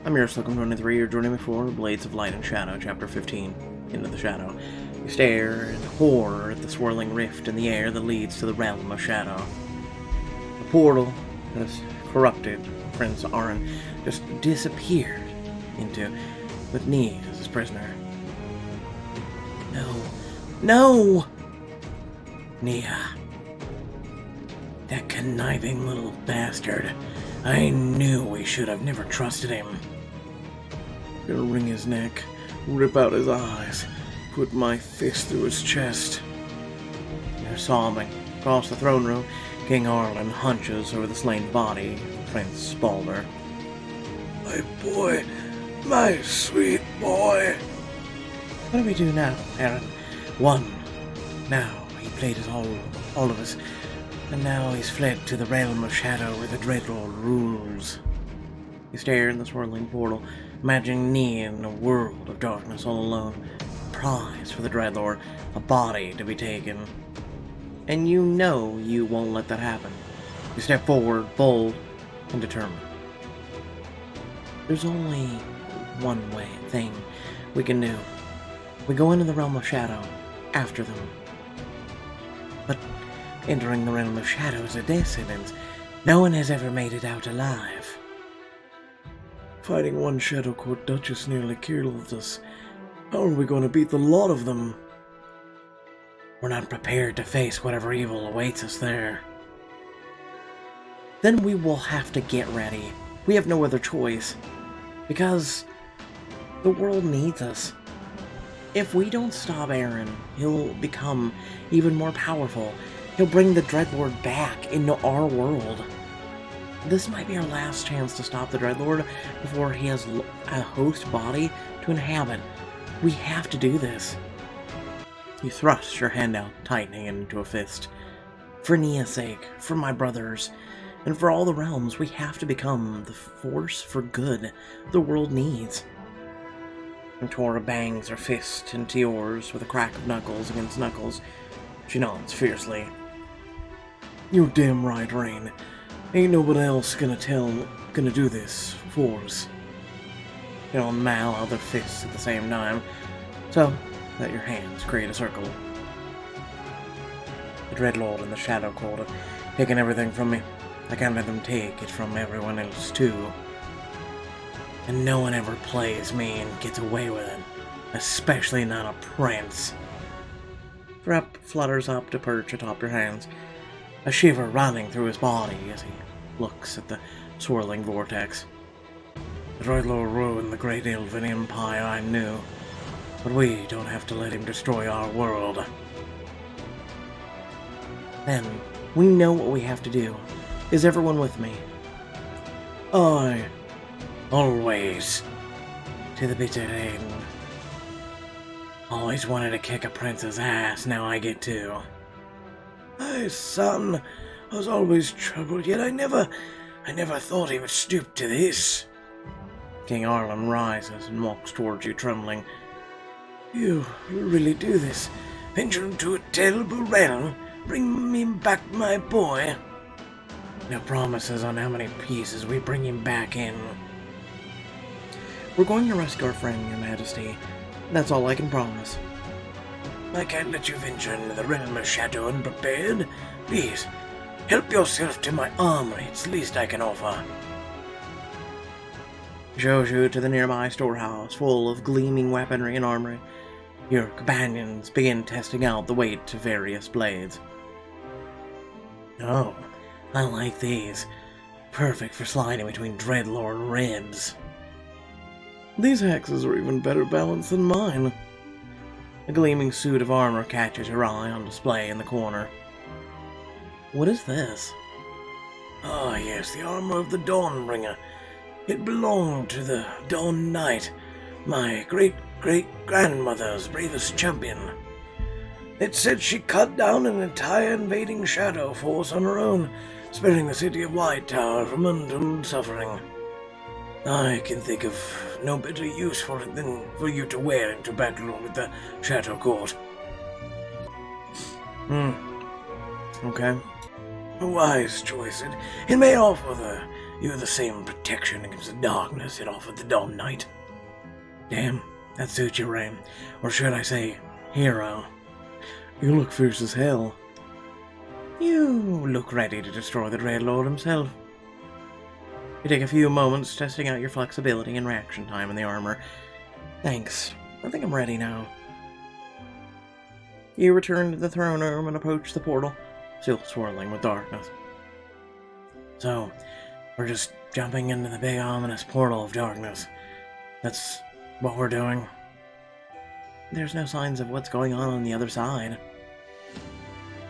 I'm your Slocum 23. You're joining me for Blades of Light and Shadow, Chapter 15, Into the Shadow. You stare in horror at the swirling rift in the air that leads to the realm of Shadow. The portal that has corrupted Prince Arin just disappeared into, with Nia as his prisoner. No. No! Nia. That conniving little bastard. I knew we should have never trusted him. Gonna wring his neck, rip out his eyes, put my fist through his chest. They're sobbing. Across the throne room, King Arlen hunches over the slain body of Prince Balder. My boy, my sweet boy. What do we do now, Aaron? One. Now he played us all of us, and now he's fled to the realm of Shadow where the Dreadlord rules. You stare in the swirling portal, imagining Nia in a world of darkness all alone. A prize for the Dreadlord, a body to be taken. And you know you won't let that happen. You step forward, bold and determined. There's only one thing we can do. We go into the realm of Shadow after them. But entering the realm of Shadow is a death sentence. No one has ever made it out alive. Fighting one Shadow Court Duchess nearly killed us. How are we going to beat the lot of them? We're not prepared to face whatever evil awaits us there. Then we will have to get ready. We have no other choice. Because the world needs us. If we don't stop Aaron, he'll become even more powerful. He'll bring the Dreadlord back into our world. This might be our last chance to stop the Dreadlord before he has a host body to inhabit. We have to do this. You thrust your hand out, tightening it into a fist. For Nia's sake, for my brothers, and for all the realms, we have to become the force for good the world needs. And Tora bangs her fist into yours with a crack of knuckles against knuckles. She nods fiercely. You're damn right, Rain. Ain't nobody else gonna do this for us. You don't mal other fists at the same time, so let your hands create a circle. The Dreadlord and the Shadow Court have taken everything from me. I can't let them take it from everyone else too. And no one ever plays me and gets away with it, especially not a prince. Threp flutters up to perch atop your hands, a shiver running through his body as he looks at the swirling vortex. The Dreadlord ruined the great Elven Empire, I knew, but we don't have to let him destroy our world. Then, we know what we have to do. Is everyone with me? Aye. Always. To the bitter end. Always wanted to kick a prince's ass, now I get to. My son was always troubled, yet I never thought he would stoop to this. King Arlen rises and walks towards you, trembling. You really do this? Venture into a terrible realm? Bring me back my boy? No promises on how many pieces we bring him back in. We're going to rescue our friend, Your Majesty. That's all I can promise. I can't let you venture into the realm of Shadow unprepared. Please, help yourself to my armor. It's the least I can offer. Shows you to the nearby storehouse, full of gleaming weaponry and armory. Your companions begin testing out the weight of various blades. Oh, I like these. Perfect for sliding between Dreadlord ribs. These axes are even better balanced than mine. A gleaming suit of armor catches your eye on display in the corner. What is this? Ah, yes, the armor of the Dawnbringer. It belonged to the Dawn Knight, my great-great-grandmother's bravest champion. It said she cut down an entire invading shadow force on her own, sparing the city of White Tower from untold suffering. I can think of no better use for it than for you to wear into battle with the Shadow Court. Okay. A wise choice. It may offer the You're the same protection against the darkness it offered the Dawn Knight. Damn, that suits you, Ray. Or should I say, hero. You look fierce as hell. You look ready to destroy the Dreadlord himself. You take a few moments testing out your flexibility and reaction time in the armor. Thanks. I think I'm ready now. You return to the throne room and approach the portal, still swirling with darkness. So, we're just jumping into the big ominous portal of darkness. That's what we're doing. There's no signs of what's going on the other side.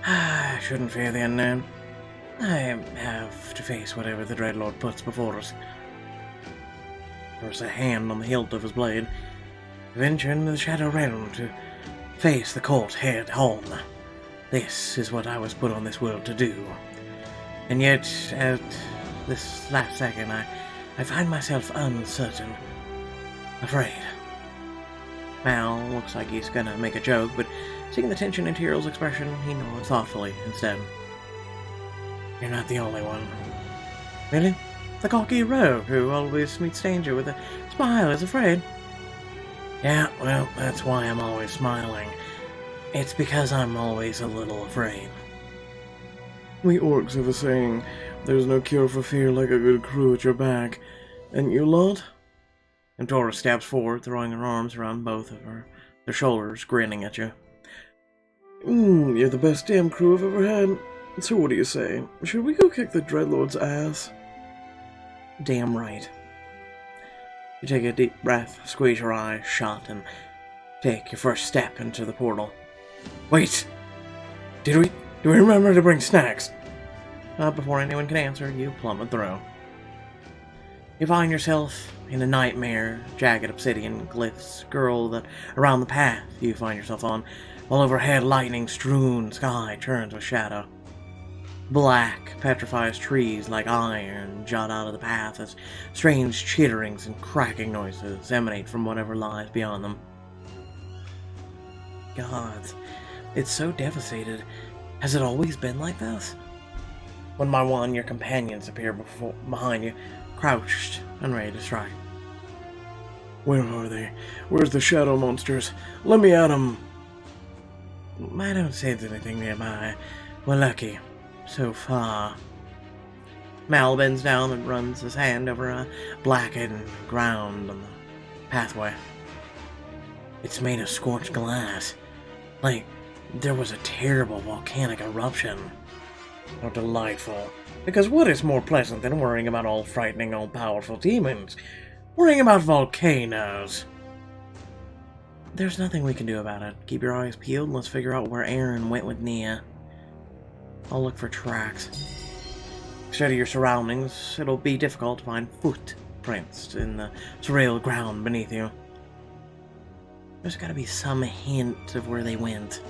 I shouldn't fear the unknown. I have to face whatever the Dreadlord puts before us. There's a hand on the hilt of his blade. Venture into the Shadow Realm to face the court head on. This is what I was put on this world to do. And yet, at this last second, I find myself uncertain. Afraid. Mal looks like he's gonna make a joke, but seeing the tension in Tyrell's expression, he nods thoughtfully instead. You're not the only one. Really? The cocky rogue who always meets danger with a smile is afraid. Yeah, well, that's why I'm always smiling. It's because I'm always a little afraid. We orcs have a saying, there's no cure for fear like a good crew at your back. And you lot? And Tora steps forward, throwing her arms around both of their shoulders, grinning at you. You're the best damn crew I've ever had. So what do you say? Should we go kick the Dreadlord's ass? Damn right. You take a deep breath, squeeze your eyes shut, and take your first step into the portal. Wait! Do we remember to bring snacks? Before anyone can answer, you plummet through. You find yourself in a nightmare, jagged obsidian glyphs girl around the path you find yourself on, while overhead lightning-strewn sky turns with shadow. Black, petrified trees like iron jut out of the path as strange chitterings and cracking noises emanate from whatever lies beyond them. Gods, it's so devastated. Has it always been like this? One by one, your companions appear behind you, crouched and ready to strike. Where are they? Where's the shadow monsters? Let me at them! I don't sense anything nearby. We're lucky. So far. Mal bends down and runs his hand over a blackened ground on the pathway. It's made of scorched glass. Like there was a terrible volcanic eruption. How delightful. Because what is more pleasant than worrying about all frightening, all-powerful demons? Worrying about volcanoes. There's nothing we can do about it. Keep your eyes peeled and let's figure out where Aaron went with Nia. I'll look for tracks. Study your surroundings. It'll be difficult to find footprints in the surreal ground beneath you. There's gotta be some hint of where they went.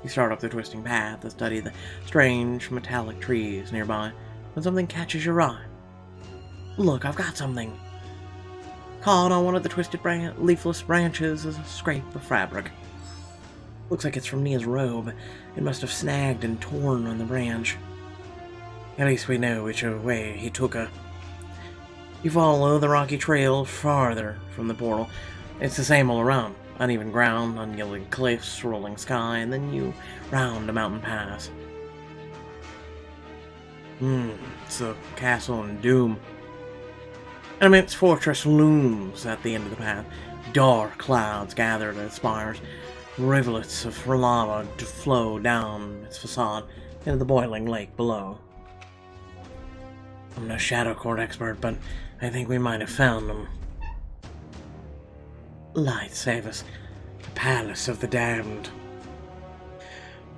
You start up the twisting path and study the strange metallic trees nearby when something catches your eye. Look, I've got something. Caught on one of the twisted leafless branches is a scrape of fabric. Looks like it's from Nia's robe. It must have snagged and torn on the branch. At least we know which way he took her. You follow the rocky trail farther from the portal. It's the same all around. Uneven ground, unyielding cliffs, rolling sky, and then you round a mountain pass. It's the castle in Doom. An immense fortress looms at the end of the path. Dark clouds gather at its spires. Rivulets of lava flow down its facade into the boiling lake below. I'm no Shadow Court expert, but I think we might have found them. Light save us. The Palace of the Damned.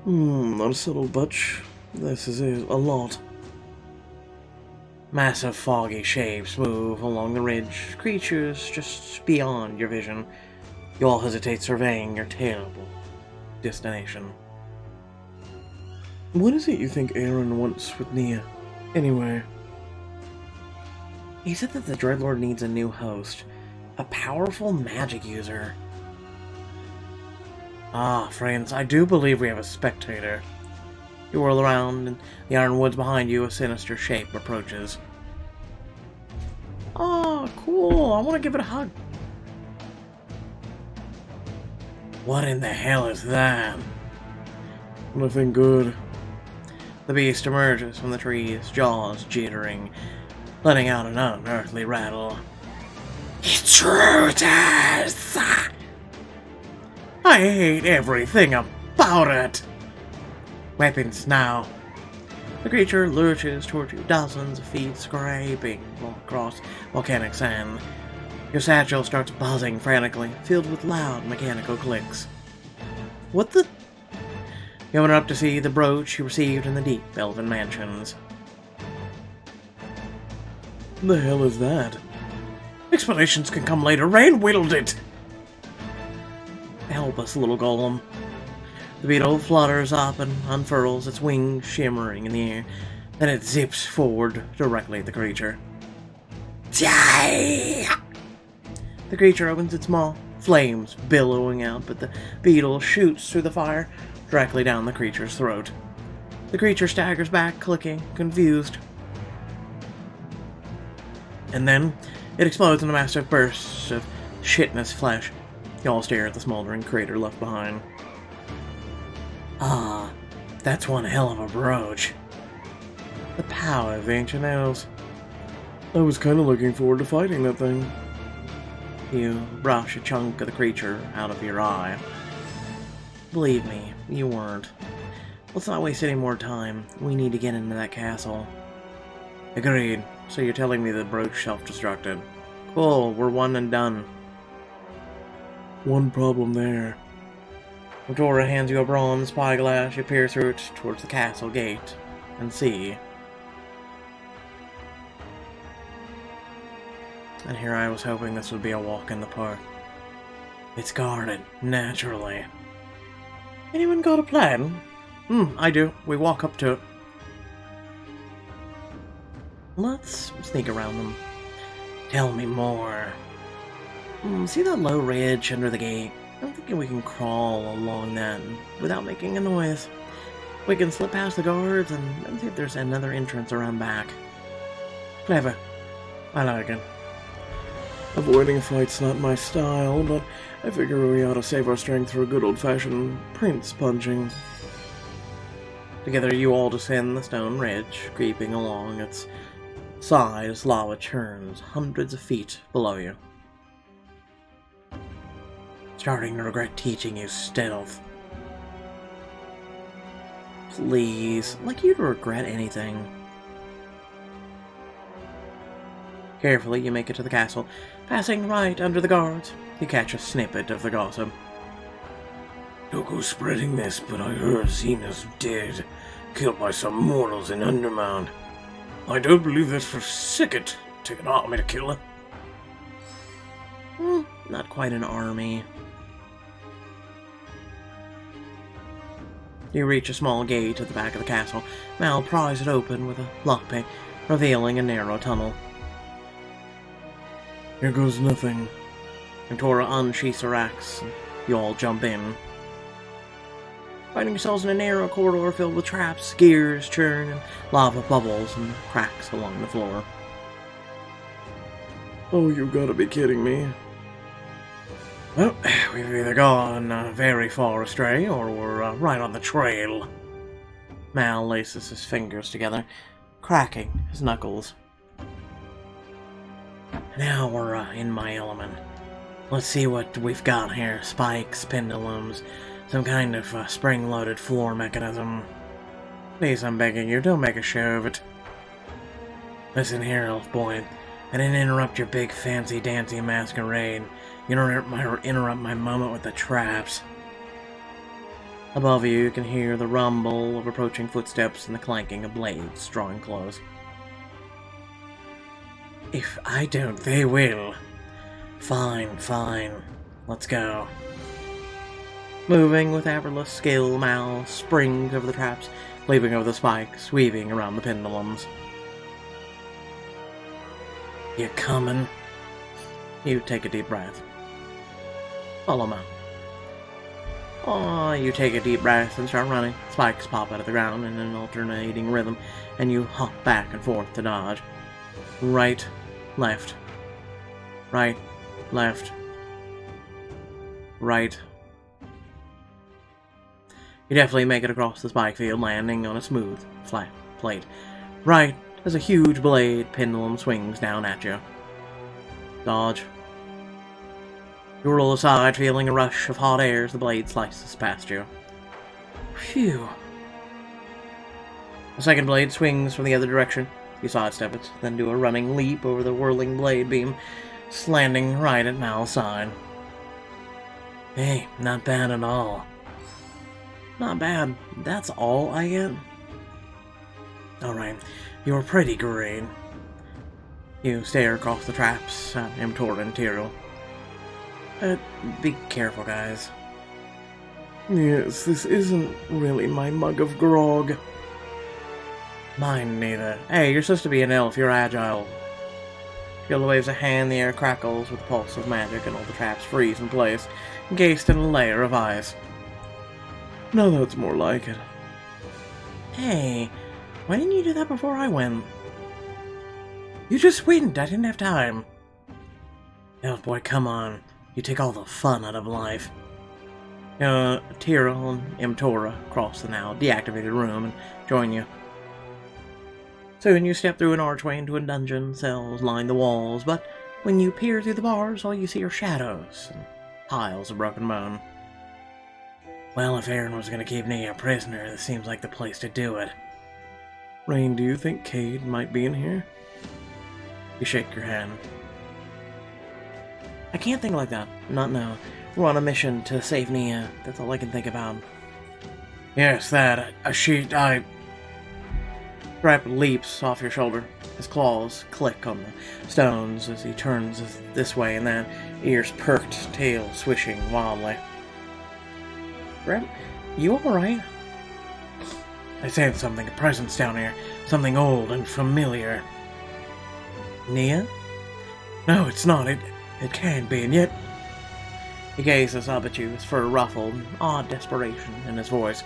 Not a subtle butch. This is a lot. Massive foggy shapes move along the ridge, creatures just beyond your vision. You all hesitate surveying your terrible destination. What is it you think Aaron wants with Nia, anyway? He said that the Dreadlord needs a new host. A powerful magic user. Ah, friends, I do believe we have a spectator. You whirl around, and the iron woods behind you, a sinister shape approaches. Oh, cool. I want to give it a hug. What in the hell is that? Nothing good. The beast emerges from the trees, jaws jittering, letting out an unearthly rattle. Intruders! I hate everything about it! Weapons now. The creature lurches toward you, dozens of feet scraping across volcanic sand. Your satchel starts buzzing frantically, filled with loud mechanical clicks. What the? You open up to see the brooch you received in the deep elven mansions. The hell is that? Explanations can come later. Rain whittled it! Help us, little golem. The beetle flutters up and unfurls, its wings shimmering in the air. Then it zips forward directly at the creature. Die! The creature opens its maw, flames billowing out, but the beetle shoots through the fire directly down the creature's throat. The creature staggers back, clicking, confused. And then it explodes in a massive burst of chitinous flesh. You all stare at the smoldering crater left behind. Ah, that's one hell of a brooch. The power of ancient elves. I was kind of looking forward to fighting that thing. You brush a chunk of the creature out of your eye. Believe me, you weren't. Let's not waste any more time. We need to get into that castle. Agreed. So you're telling me the brooch self-destructed. Cool, we're one and done. One problem there. Dora hands you a bronze spyglass. You peer through it towards the castle gate and see. And here I was hoping this would be a walk in the park. It's guarded, naturally. Anyone got a plan? I do. We walk up to it. Let's sneak around them. Tell me more. See that low ridge under the gate? I'm thinking we can crawl along that without making a noise. We can slip past the guards and see if there's another entrance around back. Clever. I like it. Avoiding a fight's not my style, but I figure we ought to save our strength for a good old-fashioned prince punching. Together you all descend the stone ridge, creeping along its side as lava churns hundreds of feet below you. Starting to regret teaching you stealth. Please, like you'd regret anything. Carefully, you make it to the castle. Passing right under the guards, you catch a snippet of the gossip. Don't go spreading this, but I heard Xena's dead, killed by some mortals in Undermount. I don't believe this for Sicket. Take an army to kill her. Not quite an army. You reach a small gate at the back of the castle. Mal pries it open with a lockpick, revealing a narrow tunnel. Here goes nothing. And Tora unsheaths her axe, and you all jump in. Finding yourselves in a narrow corridor filled with traps, gears churn, and lava bubbles and cracks along the floor. Oh, you've got to be kidding me. Well, we've either gone very far astray, or we're right on the trail. Mal laces his fingers together, cracking his knuckles. Now we're in my element. Let's see what we've got here. Spikes, pendulums, some kind of spring-loaded floor mechanism. Please, I'm begging you, don't make a show of it. Listen here, elf boy. I didn't interrupt your big fancy-dancy masquerade. You don't interrupt my moment with the traps. Above you can hear the rumble of approaching footsteps and the clanking of blades drawing close. If I don't, they will. Fine, fine. Let's go. Moving with effortless skill, Mal springs over the traps, leaping over the spikes, weaving around the pendulums. You coming? You take a deep breath. Follow Mal. You take a deep breath and start running. Spikes pop out of the ground in an alternating rhythm, and you hop back and forth to dodge. Right, left, Right, left, right. You definitely make it across the spike field, landing on a smooth, flat plate. Right as a huge blade pendulum swings down at you. Dodge. You roll aside, feeling a rush of hot air as the blade slices past you. Phew. The second blade swings from the other direction. You sidestep it, then do a running leap over the whirling blade beam, landing right at Mal's side. Hey, not bad at all. Not bad. That's all I get? Alright, you're pretty great. You stare across the traps at Imtor and Tyrrell. Be careful, guys. Yes, this isn't really my mug of grog. Mine neither. Hey, you're supposed to be an elf, you're agile. Gilda waves a hand, the air crackles with the pulse of magic, and all the traps freeze in place, encased in a layer of ice. Now that's more like it. Hey, why didn't you do that before I went? You just went, I didn't have time. Elf boy, come on. You take all the fun out of life. Tyrrell and Imtora cross the now deactivated room and join you. Soon you step through an archway into a dungeon. Cells line the walls, but when you peer through the bars, all you see are shadows and piles of broken bone. Well, if Aaron was going to keep Nia a prisoner, this seems like the place to do it. Rain, do you think Cade might be in here? You shake your hand. I can't think like that. Not now. We're on a mission to save Nia. That's all I can think about. Yes, that. Thrap leaps off your shoulder. His claws click on the stones as he turns this way and that, ears perked, tail swishing wildly. Thrap, you alright? I sense something, a presence down here. Something old and familiar. Nia? No, it's not. It can't be, and yet... He gazes up at you, his fur ruffled, odd desperation in his voice.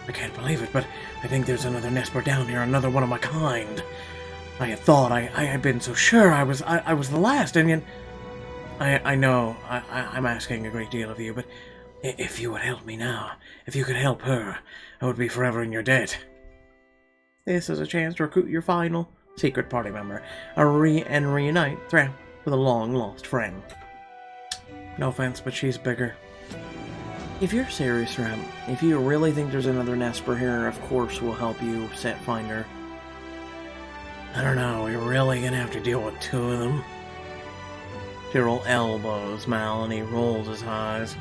I can't believe it, but I think there's another Nesper down here, another one of my kind. I had thought I had been so sure I was the last, and yet... I know I'm asking a great deal of you, but if you would help me now, if you could help her, I would be forever in your debt. This is a chance to recruit your final secret party member, and reunite Thrap with a long-lost friend. No offense, but she's bigger. If you're serious, Thrap, if you really think there's another Nesper here, of course we'll help you find her. I don't know, we're really gonna have to deal with two of them. Tyrrell elbows Mal and he rolls his eyes.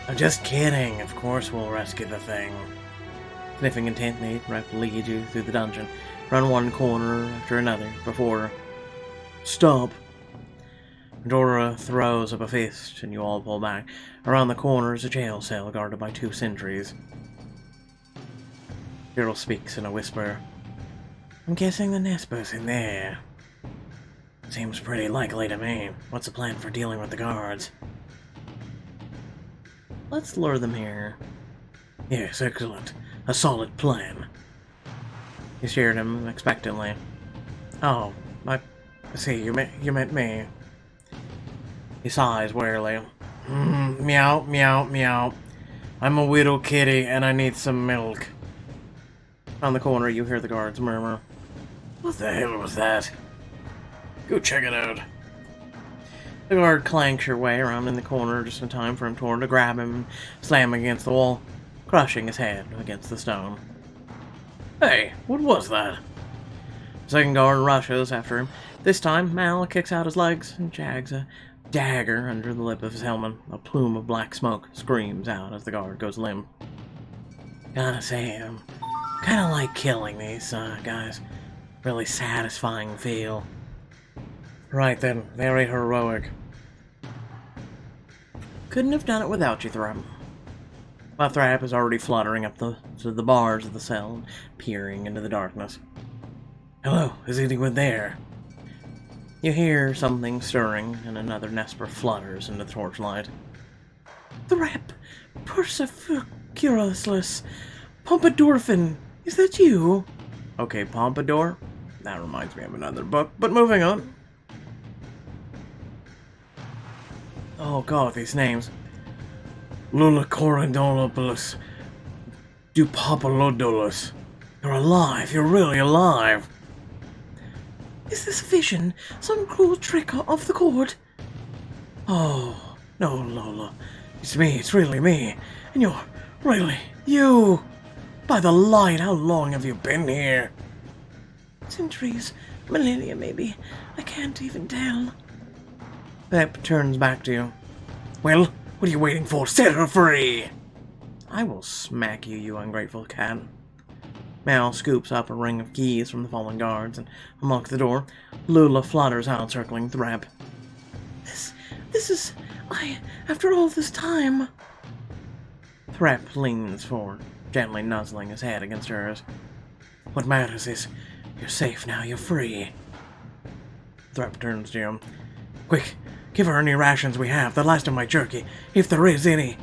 I'm just kidding, of course we'll rescue the thing. Sniffing intently, Thrap leads you through the dungeon, around one corner after another, before... Stop! Dora throws up a fist, and you all pull back. Around the corner is a jail cell guarded by two sentries. Tyrrell speaks in a whisper. I'm guessing the Nesper's in there. Seems pretty likely to me. What's the plan for dealing with the guards? Let's lure them here. Yes, excellent. A solid plan. You stared at him expectantly. Oh, I see, you meant me. He sighs wearily. Meow, meow, meow. I'm a widow kitty and I need some milk. On the corner, you hear the guards murmur. What the hell was that? Go check it out. The guard clanks your way around in the corner just in time for him to grab him and slam him against the wall, crushing his head against the stone. Hey, what was that? The second guard rushes after him. This time, Mal kicks out his legs and jags a dagger under the lip of his helmet. A plume of black smoke screams out as the guard goes limp. Gotta say, I'm kinda like killing these guys. Really satisfying feel. Right then, very heroic. Couldn't have done it without you, Thrap. My Thrap is already fluttering up to the bars of the cell, peering into the darkness. Hello, is anyone there? You hear something stirring, and another Nesper flutters into the torchlight. Thrap! Persifurculousness! Pompadorfin! Is that you? Okay, Pompadour. That reminds me of another book, but moving on. Oh god, these names. Lulacorindolopoulos. Dupopolodolus. You're alive. You're really alive. Is this a vision? Some cruel trick of the court? Oh, no, Lola. It's me. It's really me. And you're really you. By the light, how long have you been here? Centuries. Millennia, maybe. I can't even tell. Pep turns back to you. Well, what are you waiting for? Set her free! I will smack you, you ungrateful cat. Mal scoops up a ring of keys from the fallen guards and unlocks the door. Lula flutters out, circling Threp. This is... after all this time... Threp leans forward, gently nuzzling his head against hers. What matters is, you're safe now, you're free. Threp turns to you. Quick, give her any rations we have, the last of my jerky, if there is any.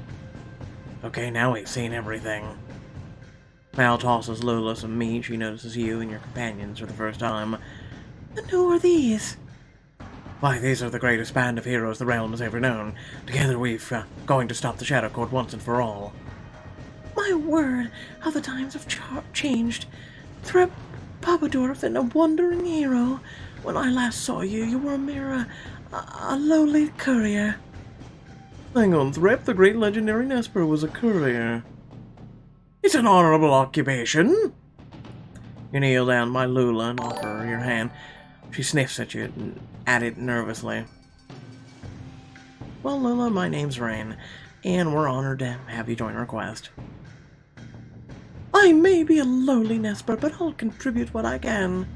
Okay, now we've seen everything. Mal tosses Lula some meat. She notices you and your companions for the first time. And who are these? Why, these are the greatest band of heroes the realm has ever known. Together we've going to stop the Shadow Court once and for all. My word, how the times have changed. Threp Papadorf and a wandering hero. When I last saw you, you were a mere, a lowly courier. Hang on, Threp, the great legendary Nesper was a courier. It's an honorable occupation. You kneel down by Lula and offer her your hand. She sniffs at it nervously. Well, Lula, my name's Rain, and we're honored to have you join our quest. I may be a lowly Nesper, but I'll contribute what I can.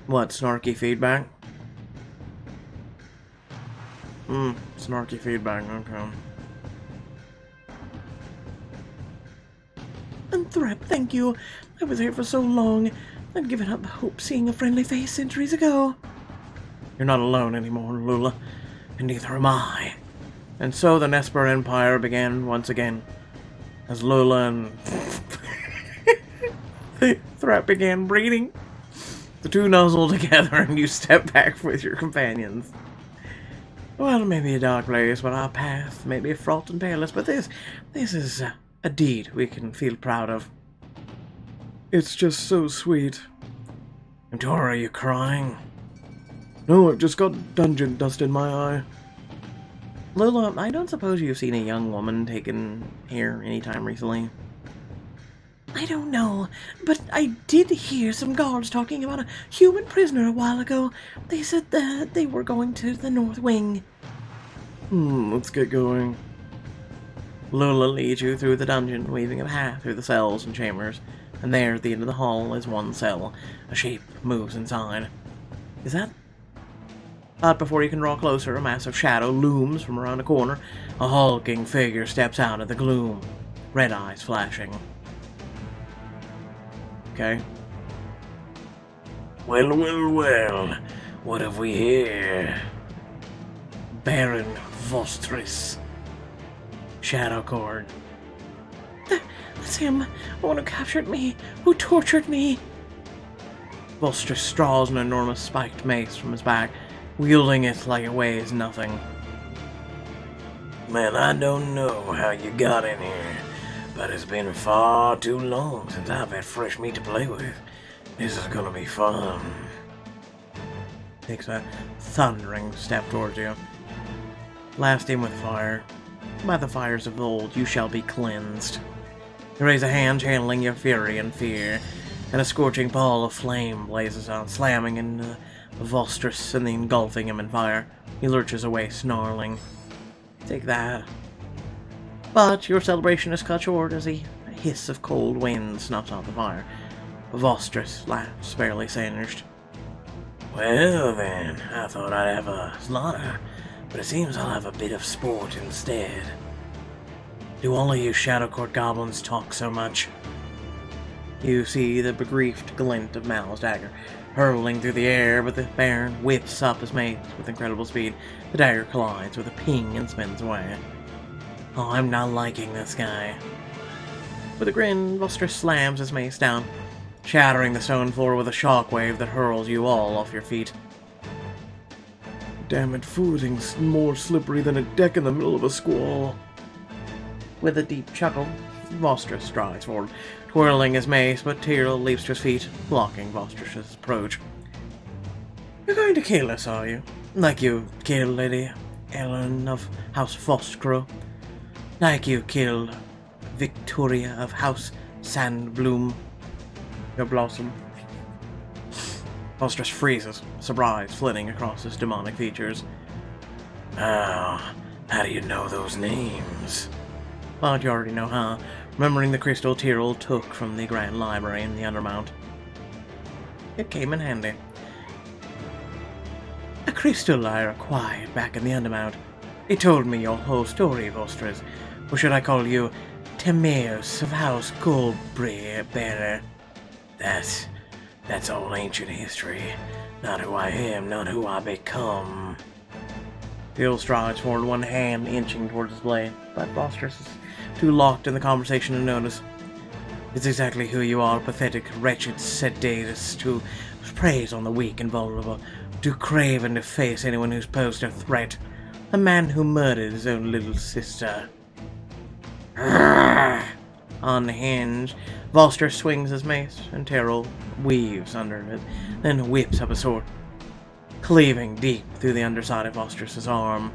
What, snarky feedback? Snarky feedback, okay. And Threp, thank you. I was here for so long. I'd given up hope seeing a friendly face centuries ago. You're not alone anymore, Lula, and neither am I. And so the Nesper Empire began once again, as Lula and Threp began breeding. The two nuzzle together and you step back with your companions. Well, it may be a dark place, but our path may be fraught and perilous, but this is a deed we can feel proud of. It's just so sweet. And Dora, are you crying? No, I've just got dungeon dust in my eye. Lula, I don't suppose you've seen a young woman taken here any time recently? I don't know, but I did hear some guards talking about a human prisoner a while ago. They said that they were going to the North Wing. Let's get going. Lula leads you through the dungeon, weaving a path through the cells and chambers, and there at the end of the hall is one cell. A shape moves inside. Is that... But before you can draw closer, a massive shadow looms from around a corner. A hulking figure steps out of the gloom, red eyes flashing. Okay. Well, what have we here? Baron Vostris. Shadow Cord. That's him. The one who captured me, who tortured me. Vostris draws an enormous spiked mace from his back, wielding it like it weighs nothing. Man, I don't know how you got in here, but it's been far too long since I've had fresh meat to play with. This is gonna be fun. Takes a thundering step towards you. Blast him with fire. By the fires of old, you shall be cleansed. You raise a hand channeling your fury and fear, and a scorching ball of flame blazes out, slamming into Vostris and engulfing him in fire. He lurches away, snarling. Take that. But your celebration is cut short as a hiss of cold wind snuffs out the fire. Vostris laughs, barely singed. Well then, I thought I'd have a slaughter, but it seems I'll have a bit of sport instead. Do all of you Shadow Court goblins talk so much? You see the begriefed glint of Mal's dagger, hurtling through the air, but the Baron whips up his mace with incredible speed. The dagger collides with a ping and spins away. Oh, I'm not liking this guy. With a grin, Vostris slams his mace down, shattering the stone floor with a shockwave that hurls you all off your feet. Damn it, footing's more slippery than a deck in the middle of a squall. With a deep chuckle, Vostress strides forward, twirling his mace, but Tyrell leaps to his feet, blocking Vostress's approach. You're going to kill us, are you? Like you killed Lady Ellen of House Fostcrow? Like you killed Victoria of House Sandbloom? Your blossom. Vostress freezes, surprise flitting across his demonic features. Oh, how do you know those names? But you already know how, remembering the crystal Tyrell took from the Grand Library in the Undermount. It came in handy. A crystal I acquired back in the Undermount. It told me your whole story, Vostress. Or should I call you Timaeus of House Goldbearer? That's all ancient history. Not who I am, not who I become. Tyrell strides forward, one hand inching towards his blade, but Vostress is too locked in the conversation to notice. It's exactly who you are, pathetic, wretched sadist who preys on the weak and vulnerable, to crave and deface anyone who's posed a threat. A man who murdered his own little sister. Unhinged, Vostress swings his mace, and Tyrell weaves under it, then whips up a sword, cleaving deep through the underside of Vostress's arm.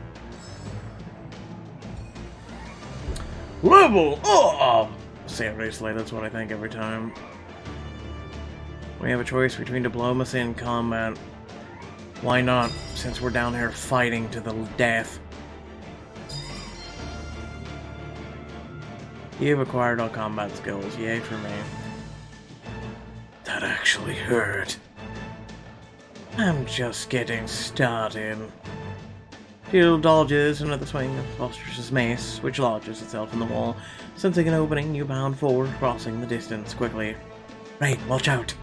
Level up! Seriously, that's what I think every time. We have a choice between diplomacy and combat. Why not, since we're down here fighting to the death? You've acquired all combat skills, yay for me. That actually hurt. I'm just getting started. Tyrell dodges another swing of Vostress's mace, which lodges itself in the wall. Sensing an opening, you bound forward, crossing the distance quickly. Right, watch out!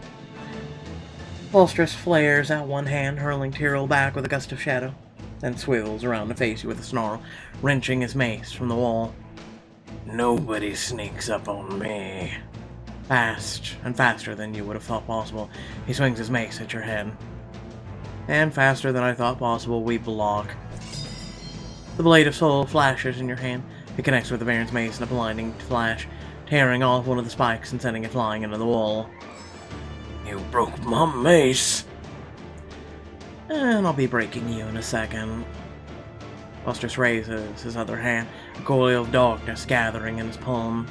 Vostress flares out one hand, hurling Tyrell back with a gust of shadow, then swivels around to face you with a snarl, wrenching his mace from the wall. Nobody sneaks up on me. Fast, and faster than you would have thought possible, he swings his mace at your head. And faster than I thought possible, we block. The blade of soul flashes in your hand. It connects with the Baron's mace in a blinding flash, tearing off one of the spikes and sending it flying into the wall. You broke my mace! And I'll be breaking you in a second. Vostress raises his other hand, a coil of darkness gathering in his palm.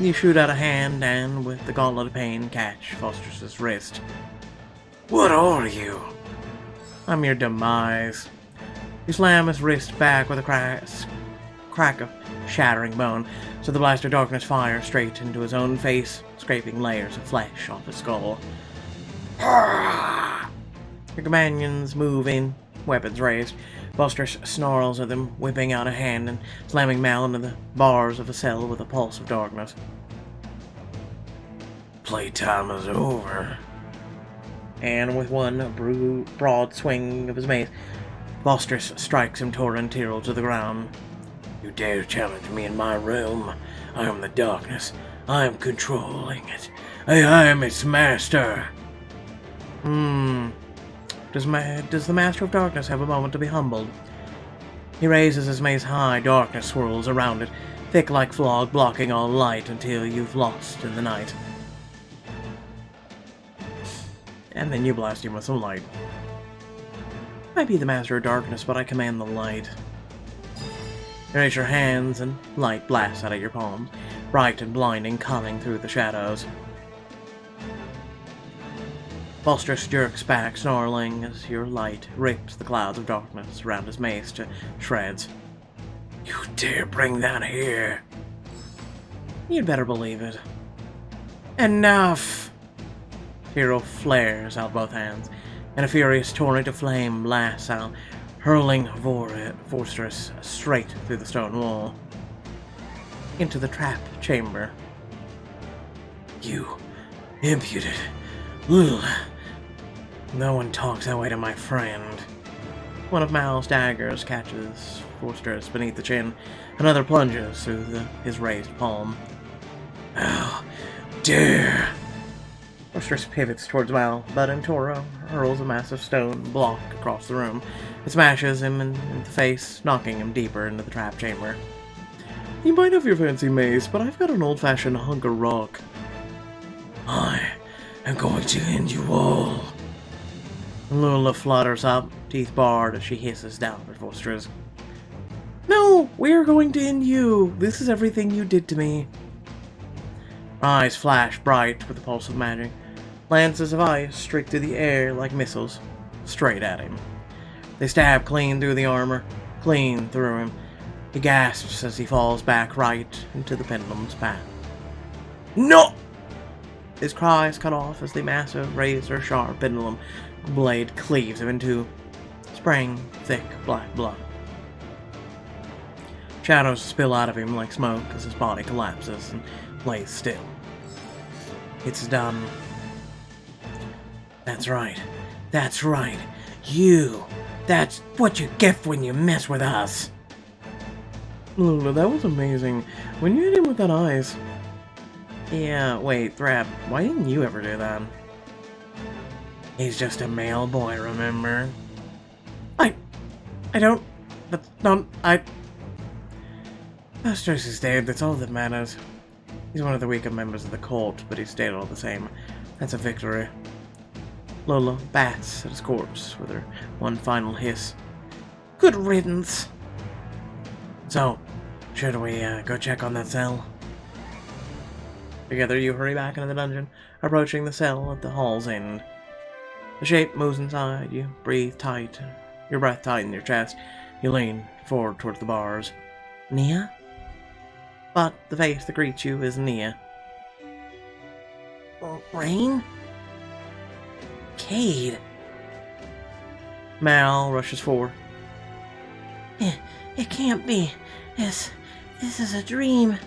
You shoot out a hand and, with the gauntlet of pain, catch Vostress's wrist. What are you? I'm your demise. You slam his wrist back with a crack of shattering bone, so the blast of darkness fires straight into his own face, scraping layers of flesh off his skull. Your companions move in, weapons raised. Vostress snarls at them, whipping out a hand and slamming Mal into the bars of a cell with a pulse of darkness. Playtime is over. And with one broad swing of his mace, Vostress strikes him, Torrin Tyrell to the ground. You dare challenge me in my realm? I am the darkness. I am controlling it. I am its master. Does the Master of Darkness have a moment to be humbled? He raises his mace high, darkness swirls around it, thick like fog, blocking all light until you've lost in the night. And then you blast him with some light. I might be the Master of Darkness, but I command the light. You raise your hands, and light blasts out of your palms, bright and blinding, coming through the shadows. Vostress jerks back, snarling, as your light rips the clouds of darkness around his mace to shreds. You dare bring that here? You'd better believe it. Enough! Tyrell flares out both hands, and a furious torrent of flame blasts out, hurling Vostress straight through the stone wall, into the trap chamber. You impudent. Ugh. No one talks that way to my friend. One of Mal's daggers catches Vostress beneath the chin, another plunges through his raised palm. How dare! Mistress pivots towards Mal, but Toro hurls a massive stone block across the room. It smashes him in the face, knocking him deeper into the trap chamber. You might have your fancy mace, but I've got an old-fashioned hunk of rock. I am going to end you all. Lula flutters up, teeth bared as she hisses down at Vosters. No, we're going to end you. This is everything you did to me. Her eyes flash bright with the pulse of magic. Lances of ice streak through the air like missiles, straight at him. They stab clean through the armor, clean through him. He gasps as he falls back right into the pendulum's path. No! His cries cut off as the massive, razor-sharp pendulum blade cleaves him in two, spraying thick black blood. Shadows spill out of him like smoke as his body collapses and lays still. It's done. That's right. That's right. You. That's what you get when you mess with us. Luna, that was amazing. When you hit him with that eyes. Yeah, wait, Thrap, why didn't you ever do that? He's just a male boy, remember? I don't... That's not... Astros is dead, that's all that matters. He's one of the weaker members of the cult, but he's dead all the same. That's a victory. Lola bats at his corpse with her one final hiss. Good riddance. So, should we go check on that cell? Together you hurry back into the dungeon, approaching the cell at the hall's end. The shape moves inside, you breathe tight, your breath tight in your chest. You lean forward towards the bars. Nia? But the face that greets you is Nia. Rain? Cade. Mal rushes forward. It can't be. This is a dream.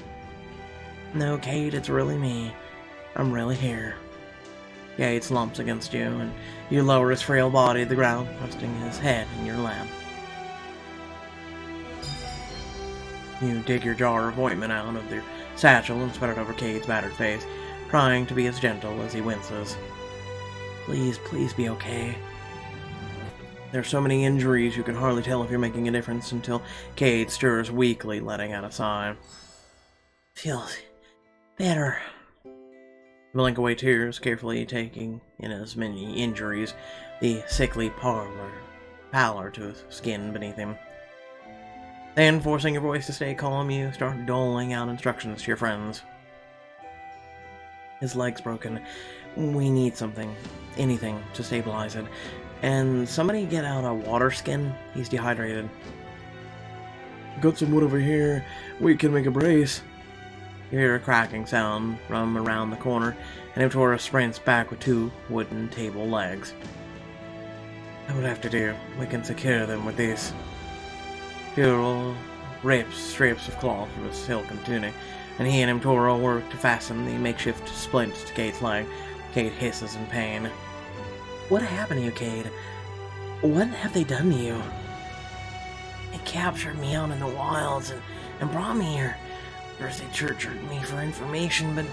No, Cade, it's really me. I'm really here. Cade slumps against you, and you lower his frail body to the ground, resting his head in your lap. You dig your jar of ointment out of your satchel and spread it over Cade's battered face, trying to be as gentle as he winces. Please, please be okay. There are so many injuries you can hardly tell if you're making a difference until Cade stirs weakly, letting out a sigh. Feels better. You blink away tears, carefully taking in as many injuries, the sickly pallor to his skin beneath him. Then, forcing your voice to stay calm, you start doling out instructions to your friends. His leg's broken. We need something, anything, to stabilize it. And somebody get out a water skin. He's dehydrated. Got some wood over here. We can make a brace. You hear a cracking sound from around the corner, and Tora sprints back with two wooden table legs. I would have to do. We can secure them with these. Tyrrell rips strips of cloth from his silken tunic, and he and Toro work to fasten the makeshift splints to Cade's leg. Cade hisses in pain. What happened to you, Cade? What have they done to you? They captured me out in the wilds and brought me here. First they tortured me for information, but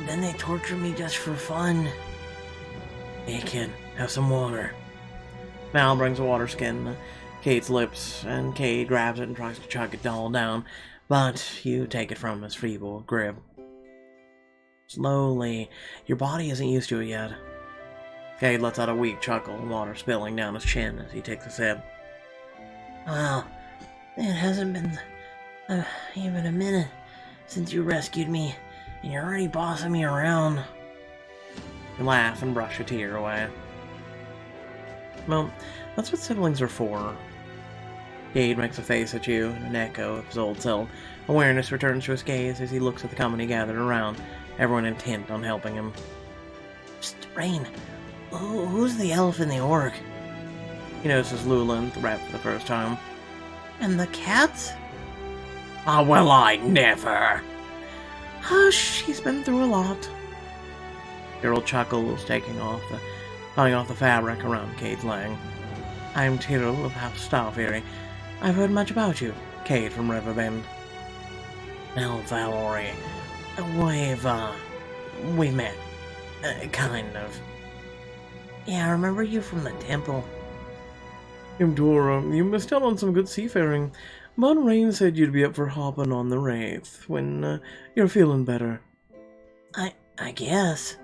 then they tortured me just for fun. Hey kid, have some water. Mal brings a water skin to Cade's lips, and Cade grabs it and tries to chug it all down, but you take it from his feeble grip. Slowly, your body isn't used to it yet. Cade lets out a weak chuckle, water spilling down his chin as he takes a sip. Well, it hasn't been even a minute since you rescued me, and you're already bossing me around. You laugh and brush a tear away. Well, that's what siblings are for. Cade makes a face at you, an echo of his old self. Awareness returns to his gaze as he looks at the company gathered around, everyone intent on helping him. Psst, Rain, who's the elf and the orc? He notices Lula and Thrap for the first time. And the cats? Ah, well, I never. Hush, he's been through a lot. Gerald chuckles, tying off the fabric around Cade's leg. I'm Tyrrell of House Starfury. I've heard much about you, Cade from Riverbend. Now, Valerie, we've met. Kind of. Yeah, I remember you from the temple. Dora, you missed out on some good seafaring. Mon Rain said you'd be up for hopping on the Wraith when you're feeling better. I guess.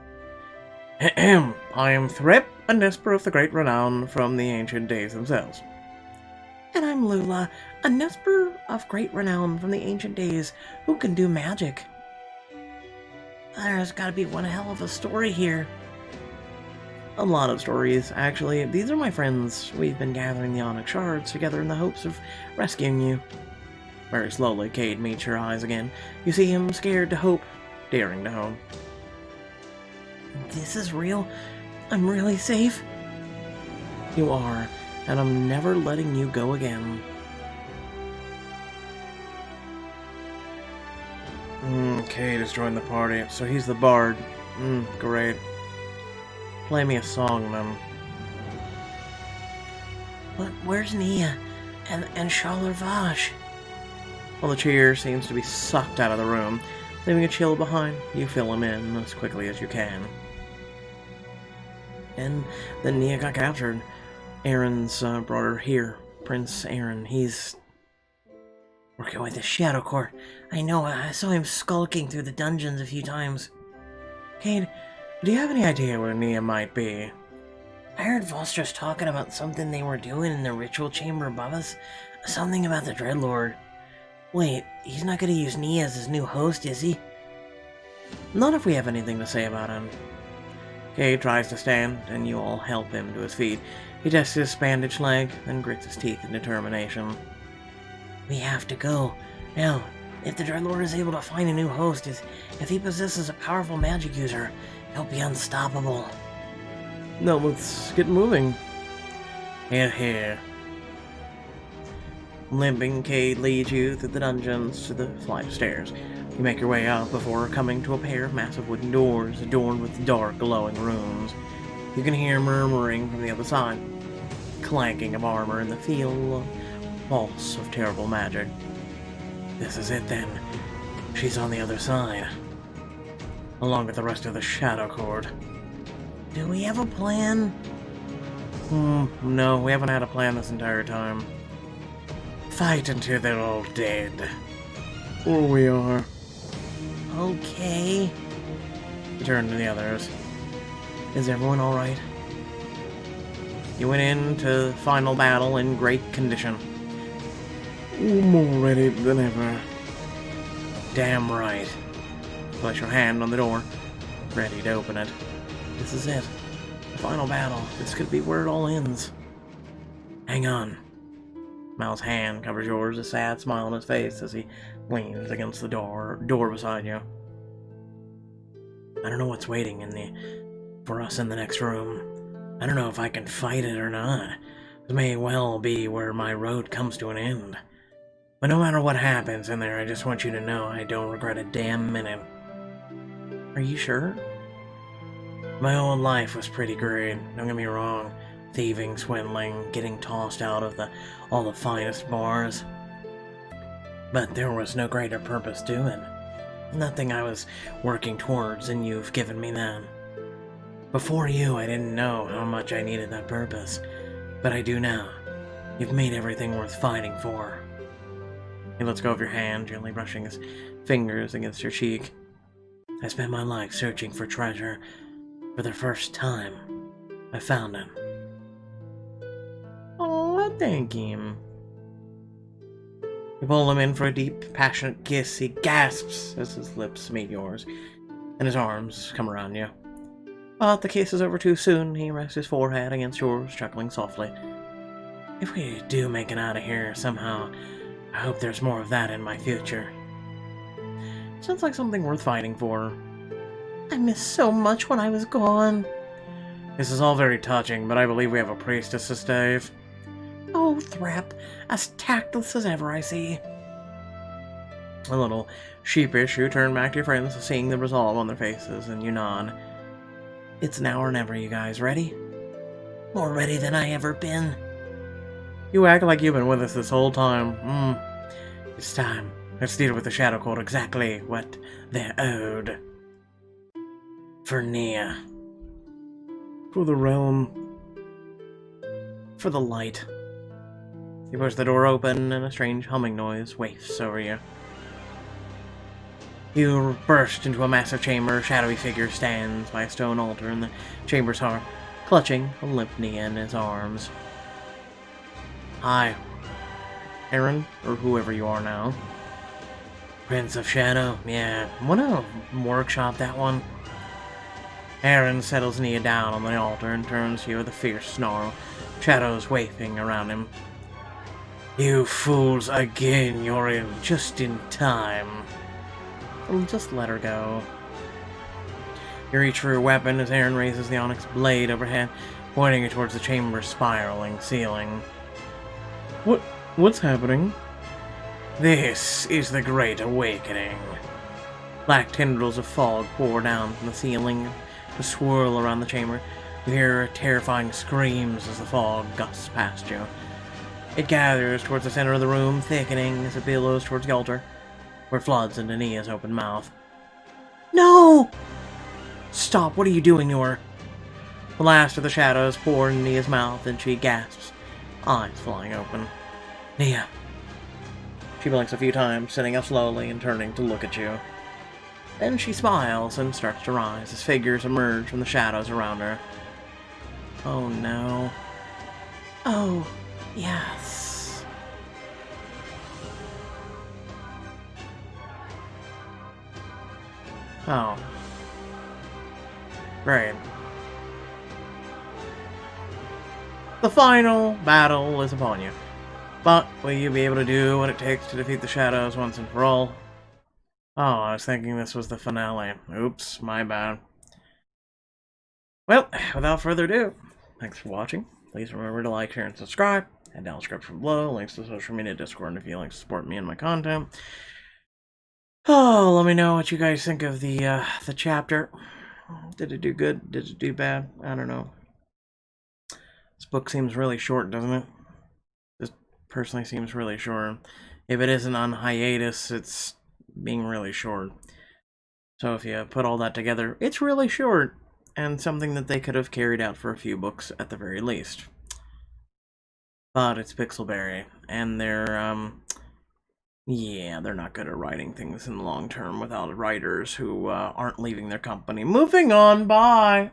Ahem. I am Threp, a Nesper of the great renown from the ancient days themselves. And I'm Lula, a Nesper of great renown from the ancient days who can do magic. There's gotta be one hell of a story here. A lot of stories, actually. These are my friends. We've been gathering the Onyx Shards together in the hopes of rescuing you. Very slowly, Cade meets your eyes again. You see him scared to hope, daring to hope. This is real? I'm really safe? You are, and I'm never letting you go again. Cade has joined the party, so he's the bard. Great. Play me a song, then. But where's Nia? And Charlotte Vache? Well, the cheer seems to be sucked out of the room, leaving a chill behind. You fill him in as quickly as you can. And then Nia got captured. Aaron's brought her here. Prince Aaron, he's working with the Shadow Court. I know, I saw him skulking through the dungeons a few times. Cade, do you have any idea where Nia might be? I heard Vostress talking about something they were doing in the ritual chamber above us. Something about the Dreadlord. Wait, he's not going to use Nia as his new host, is he? Not if we have anything to say about him. Cade tries to stand, and you all help him to his feet. He tests his bandaged leg, then grits his teeth in determination. We have to go. Now, if the Dreadlord is able to find a new host, if he possesses a powerful magic user, he'll be unstoppable. No, let's get moving. Here. Limping, Cade leads you through the dungeons to the flight of stairs. You make your way up before coming to a pair of massive wooden doors adorned with dark, glowing runes. You can hear murmuring from the other side, clanking of armor in the feel of pulse of terrible magic. This is it then. She's on the other side, along with the rest of the Shadow Court. Do we have a plan? No, we haven't had a plan this entire time. Fight until they're all dead. Or we are. Okay. You turn to the others. Is everyone alright? You went into final battle in great condition. More ready than ever. Damn right. Place your hand on the door, ready to open it. This is it. The final battle. This could be where it all ends. Hang on. Mal's hand covers yours, a sad smile on his face as he leans against the door beside you. I don't know what's waiting for us in the next room. I don't know if I can fight it or not. It may well be where my road comes to an end. But no matter what happens in there, I just want you to know I don't regret a damn minute. Are you sure? My old life was pretty great, don't get me wrong. Thieving, swindling, getting tossed out of all the finest bars. But there was no greater purpose to it. Nothing I was working towards, and you've given me that. Before you, I didn't know how much I needed that purpose, but I do now. You've made everything worth fighting for. He lets go of your hand, gently brushing his fingers against your cheek. I spent my life searching for treasure. For the first time, I found it. Oh, thank him. You pull him in for a deep, passionate kiss. He gasps as his lips meet yours, and his arms come around you. But the kiss is over too soon. He rests his forehead against yours, chuckling softly. If we do make it out of here somehow, I hope there's more of that in my future. Sounds like something worth fighting for. I missed so much when I was gone. This is all very touching, but I believe we have a priestess to save. Oh, Threp, as tactless as ever, I see. A little sheepish, you turn back to your friends, seeing the resolve on their faces, and you nod. It's now or never, you guys. Ready? More ready than I ever been. You act like you've been with us this whole time. It's time. Let's deal with the Shadow Court exactly what they're owed. For Nia. For the realm. For the light. You push the door open and a strange humming noise wafts over you. You burst into a massive chamber. A shadowy figure stands by a stone altar in the chamber's heart, clutching a limp Nia in his arms. Hi, Aaron, or whoever you are now. Prince of Shadow? Yeah, wanna workshop that one? Aaron settles Nia down on the altar and turns to you with a fierce snarl, shadows waving around him. You fools again, you're in just in time. Just let her go. You reach for your weapon as Aaron raises the onyx blade overhead, pointing it towards the chamber's spiraling ceiling. What's happening? This is the Great Awakening. Black tendrils of fog pour down from the ceiling to swirl around the chamber. You hear terrifying screams as the fog gusts past you. It gathers towards the center of the room, thickening as it billows towards the altar, where it floods into Nia's open mouth. No! Stop, what are you doing to her? The last of the shadows pour into Nia's mouth and she gasps, eyes flying open. Nia. She blinks a few times, sitting up slowly and turning to look at you. Then she smiles and starts to rise as figures emerge from the shadows around her. Oh no. Oh, yes. Oh. Great. The final battle is upon you. But will you be able to do what it takes to defeat the shadows once and for all? Oh, I was thinking this was the finale. Oops, my bad. Well, without further ado, thanks for watching. Please remember to like, share, and subscribe. Head down the description below, links to social media, Discord, and if you'd like to support me and my content. Oh, let me know what you guys think of the chapter. Did it do good? Did it do bad? I don't know. This book seems really short, doesn't it? This personally seems really short. If it isn't on hiatus, it's being really short. So if you put all that together, it's really short, and something that they could have carried out for a few books at the very least. But it's Pixelberry, and they're, yeah, they're not good at writing things in the long term without writers who aren't leaving their company. Moving on, bye!